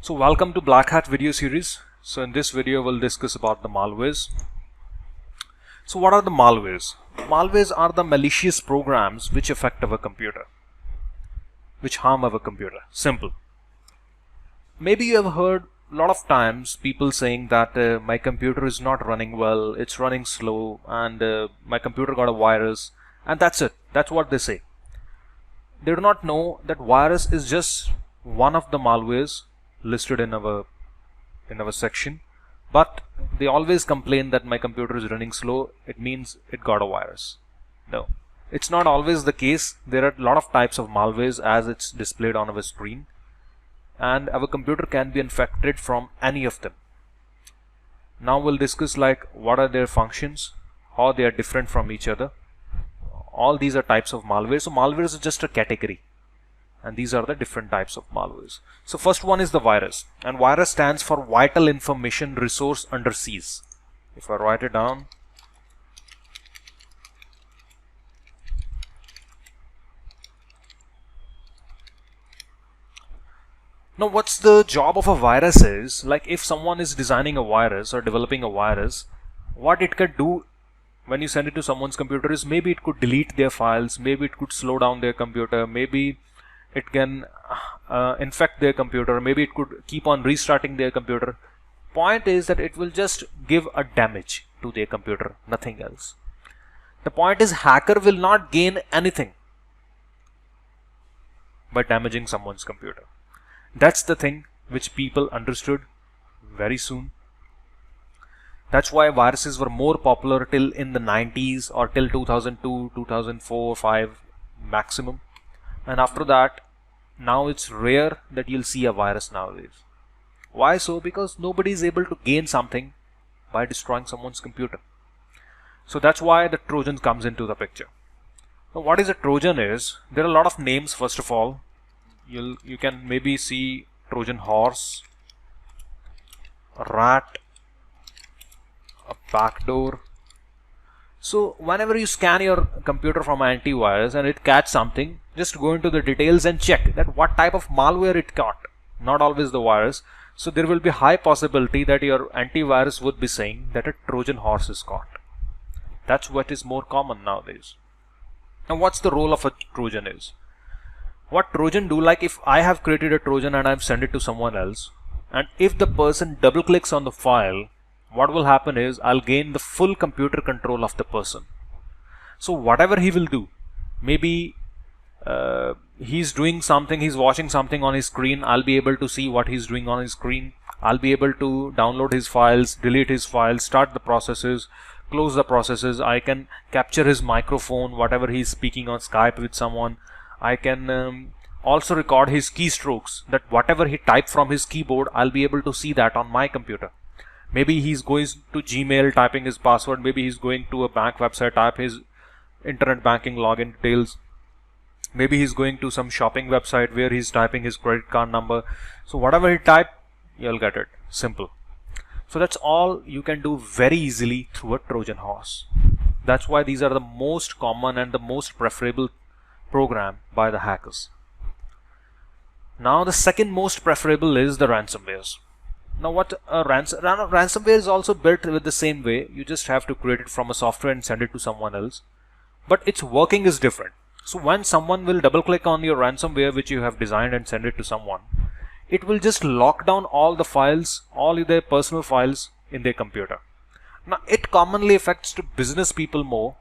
So welcome to Black Hat video series. So in this video we'll discuss about the malwares. So what are the malwares? Malwares are the malicious programs which affect our computer, which harm our computer. Simple. Maybe you have heard a lot of times people saying that my computer is not running well, it's running slow, and my computer got a virus, and that's it. That's what they say. They do not know that virus is just one of the malwares listed in our section, but they always complain that my computer is running slow, it means it got a virus. No, it's not always the case. There are a lot of types of malwares as it's displayed on our screen, and our computer can be infected from any of them. Now we'll discuss like what are their functions, how they are different from each other. All these are types of malware. So malware is just a category, and these are the different types of malwares. So first one is the virus, and virus stands for vital information resource under siege. If I write it down, now what's the job of a virus is, like if someone is designing a virus or developing a virus, what it could do when you send it to someone's computer is maybe it could delete their files, maybe it could slow down their computer, maybe it can infect their computer, maybe it could keep on restarting their computer. Point is that it will just give a damage to their computer, nothing else. The point is hacker will not gain anything by damaging someone's computer. That's the thing which people understood very soon. That's why viruses were more popular till in the 90s or till 2002, 2004, 5 maximum. And after that, now it's rare that you'll see a virus nowadays. Why so? Because nobody is able to gain something by destroying someone's computer. So that's why the Trojan comes into the picture. Now what is a Trojan is, there are a lot of names. First of all, you can maybe see Trojan horse, a rat, a backdoor. So whenever you scan your computer from antivirus and it catch something, just go into the details and check that what type of malware it caught, not always the virus. So there will be high possibility that your antivirus would be saying that a Trojan horse is caught. That's what is more common nowadays. Now what's the role of a Trojan is? What Trojan do, like if I have created a Trojan and I've sent it to someone else, and if the person double clicks on the file, what will happen is I'll gain the full computer control of the person. So whatever he will do, maybe he's doing something, he's watching something on his screen, I'll be able to see what he's doing on his screen. I'll be able to download his files, delete his files, start the processes, close the processes. I can capture his microphone, whatever he's speaking on Skype with someone. I can also record his keystrokes, that whatever he typed from his keyboard, I'll be able to see that on my computer. Maybe he's going to Gmail, typing his password. Maybe he's going to a bank website, type his internet banking login details. Maybe he's going to some shopping website where he's typing his credit card number. So whatever he type, you'll get it. Simple. So that's all you can do very easily through a Trojan horse. That's why these are the most common and the most preferable program by the hackers. Now the second most preferable is the ransomwares. Now what a ransomware is also built with the same way. You just have to create it from a software and send it to someone else, but its working is different. So when someone will double click on your ransomware which you have designed and send it to someone, it will just lock down all the files, all their personal files in their computer. Now it commonly affects to business people more.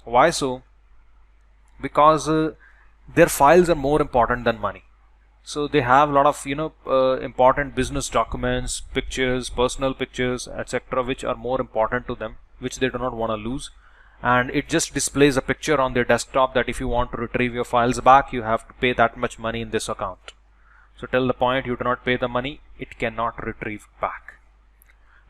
Why so? Because their files are more important than money. So they have a lot of important business documents, pictures, personal pictures, etc., which are more important to them, which they do not want to lose. And it just displays a picture on their desktop that if you want to retrieve your files back, you have to pay that much money in this account. So till the point you do not pay the money, it cannot retrieve back.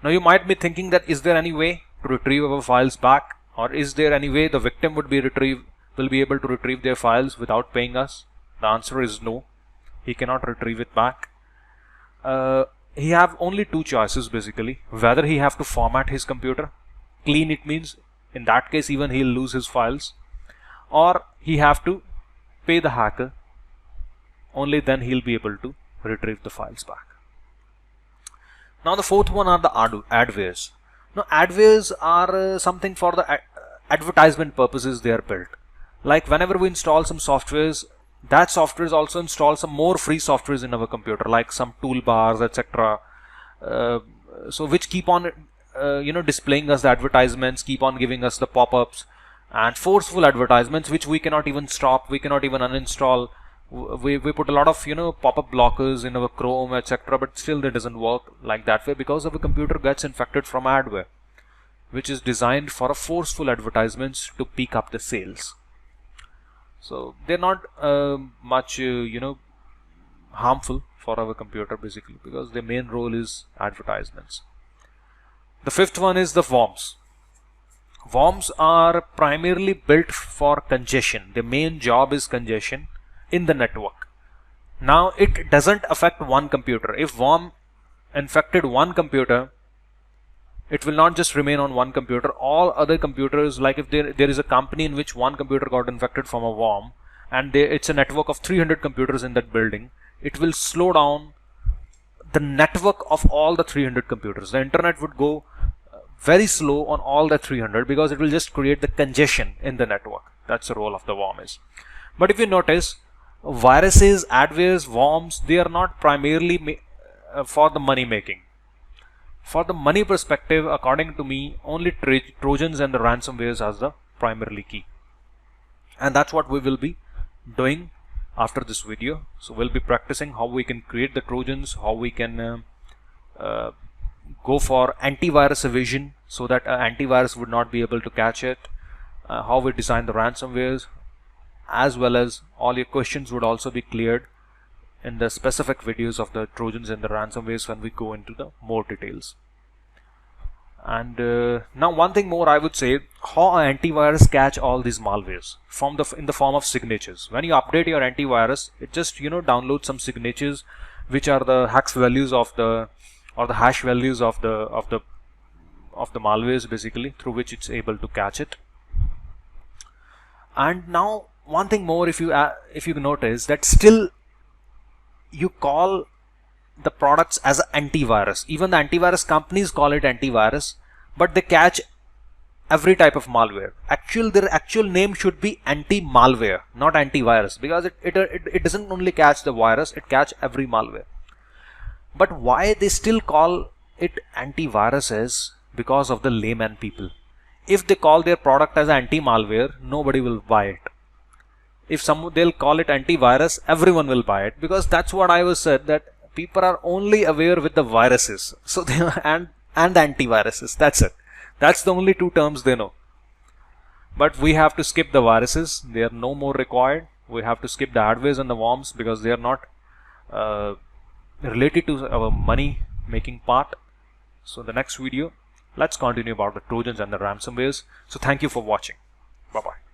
Now you might be thinking that is there any way to retrieve our files back, or is there any way the victim will be able to retrieve their files without paying us? The answer is no. He cannot retrieve it back. He have only two choices basically. Whether he have to format his computer, clean it means, in that case even he'll lose his files, or he have to pay the hacker. Only then he'll be able to retrieve the files back. Now the fourth one are the adwares. Now adwares are something for the advertisement purposes they are built. Like whenever we install some softwares, that softwares also install some more free softwares in our computer, like some toolbars, etc. So which keep on displaying us the advertisements, keep on giving us the pop-ups and forceful advertisements which we cannot even stop, we cannot even uninstall. We put a lot of pop-up blockers in our Chrome, etc., but still that doesn't work like that way because our computer gets infected from adware, which is designed for a forceful advertisements to pick up the sales. So they're not much harmful for our computer basically, because their main role is advertisements. The fifth one is the worms. Worms are primarily built for congestion. The main job is congestion in the network. Now it doesn't affect one computer. If worm infected one computer, it will not just remain on one computer. All other computers, like if there is a company in which one computer got infected from a worm and it's a network of 300 computers in that building, it will slow down the network of all the 300 computers. The internet would go very slow on all the 300 because it will just create the congestion in the network. That's the role of the worm is. But if you notice, viruses, adwares, worms, they are not primarily for the money making. For the money perspective, according to me, only Trojans and the ransomwares are the primarily key. And that's what we will be doing after this video. So we'll be practicing how we can create the Trojans, how we can go for antivirus evasion so that antivirus would not be able to catch it, how we design the ransomwares, as well as all your questions would also be cleared in the specific videos of the Trojans and the ransomwares when we go into the more details. And now one thing more I would say, how antivirus catch all these malwares from in the form of signatures. When you update your antivirus, it just downloads some signatures which are the hex values of the hash values of the malwares basically, through which it's able to catch it. And now one thing more, if you notice that still you call the products as an antivirus. Even the antivirus companies call it antivirus, but they catch every type of malware. Their actual name should be anti-malware, not antivirus, because it doesn't only catch the virus, it catch every malware. But why they still call it antivirus is because of the layman people. If they call their product as anti-malware, nobody will buy it. If they'll call it antivirus, everyone will buy it, because that's what I was said, that people are only aware with the viruses, so they and the antiviruses. That's it. That's the only two terms they know. But we have to skip the viruses; they are no more required. We have to skip the adwares and the worms because they are not related to our money making part. So the next video, let's continue about the Trojans and the ransomwares. So thank you for watching. Bye bye.